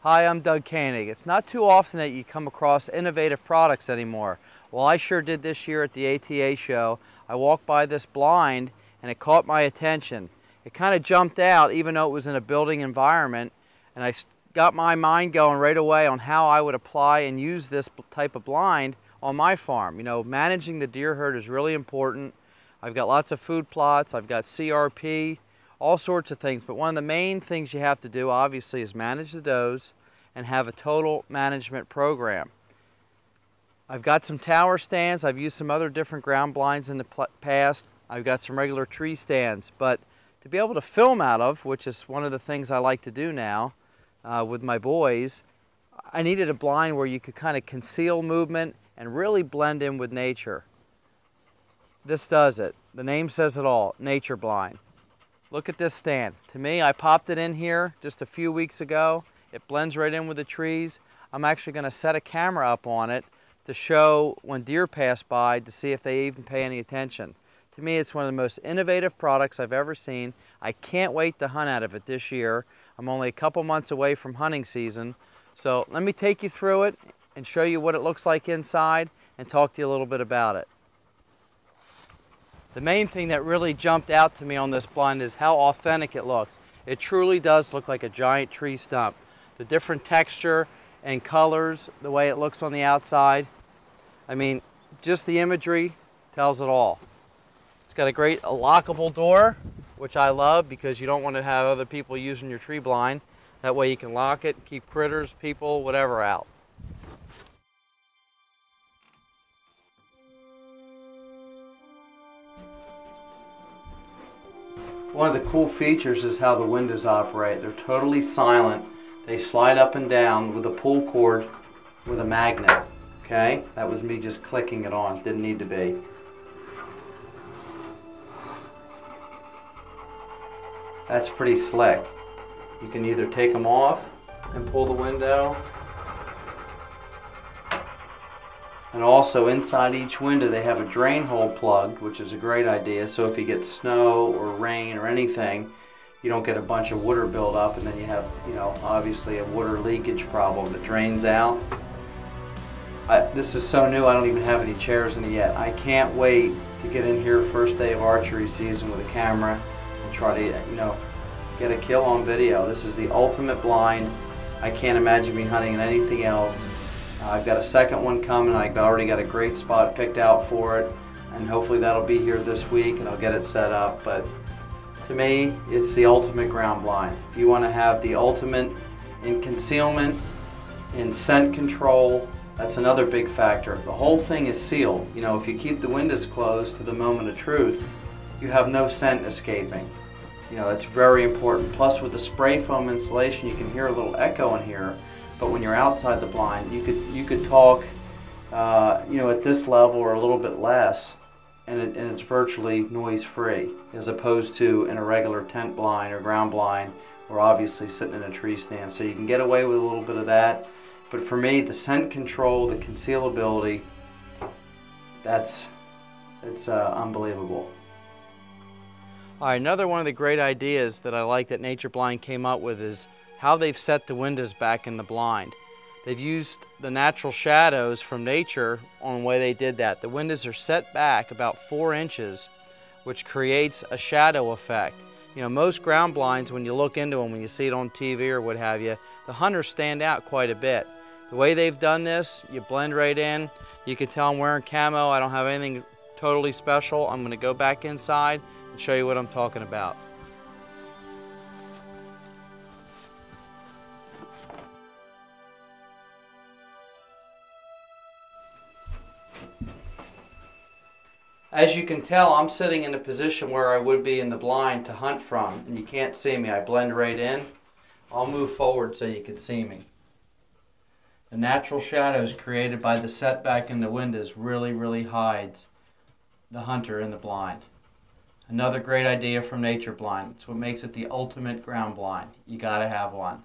Hi, I'm Doug Koenig. It's not too often that you come across innovative products anymore. Well, I sure did this year at the ATA show. I walked by this blind and it caught my attention. It kind of jumped out even though it was in a building environment, and I got my mind going right away on how I would apply and use this type of blind on my farm. You know, managing the deer herd is really important. I've got lots of food plots, I've got CRP, all sorts of things, but one of the main things you have to do obviously is manage the does and have a total management program. I've got some tower stands, I've used some other different ground blinds in the past, I've got some regular tree stands, but to be able to film out of, which is one of the things I like to do now with my boys, I needed a blind where you could kind of conceal movement and really blend in with nature. This does it. The name says it all, nature blind. Look at this stand. To me, I popped it in here just a few weeks ago. It blends right in with the trees. I'm actually going to set a camera up on it to show when deer pass by to see if they even pay any attention. To me, it's one of the most innovative products I've ever seen. I can't wait to hunt out of it this year. I'm only a couple months away from hunting season. So let me take you through it and show you what it looks like inside and talk to you a little bit about it. The main thing that really jumped out to me on this blind is how authentic it looks. It truly does look like a giant tree stump. The different texture and colors, the way it looks on the outside. I mean, just the imagery tells it all. It's got a great lockable door, which I love because you don't want to have other people using your tree blind. That way you can lock it, keep critters, people, whatever out. One of the cool features is how the windows operate. They're totally silent. They slide up and down with a pull cord with a magnet. Okay? That was me just clicking it on. Didn't need to be. That's pretty slick. You can either take them off and pull the window. And also inside each window they have a drain hole plugged, which is a great idea. So if you get snow or rain or anything, you don't get a bunch of water build up and then you have, you know, obviously a water leakage problem that drains out. This is so new, I don't even have any chairs in it yet. I can't wait to get in here first day of archery season with a camera and try to, you know, get a kill on video. This is the ultimate blind. I can't imagine me hunting in anything else. I've got a second one coming. I've already got a great spot picked out for it, and hopefully that'll be here this week and I'll get it set up. But to me, it's the ultimate ground blind. If you want to have the ultimate in concealment, in scent control, that's another big factor. The whole thing is sealed. You know, if you keep the windows closed to the moment of truth, you have no scent escaping. You know, that's very important. Plus with the spray foam insulation, you can hear a little echo in here. But when you're outside the blind, you could talk, you know, at this level or a little bit less, and it's virtually noise-free, as opposed to in a regular tent blind or ground blind, or obviously sitting in a tree stand. So you can get away with a little bit of that. But for me, the scent control, the concealability, it's unbelievable. All right, another one of the great ideas that I like that Nature Blind came up with is how they've set the windows back in the blind. They've used the natural shadows from nature on the way they did that. The windows are set back about 4 inches, which creates a shadow effect. You know, most ground blinds, when you look into them, when you see it on TV or what have you, the hunters stand out quite a bit. The way they've done this, you blend right in. You can tell I'm wearing camo. I don't have anything totally special. I'm going to go back inside and show you what I'm talking about. As you can tell, I'm sitting in a position where I would be in the blind to hunt from, and you can't see me. I blend right in. I'll move forward so you can see me. The natural shadows created by the setback in the windows really hides the hunter in the blind. Another great idea from Nature Blind. It's what makes it the ultimate ground blind. You gotta have one.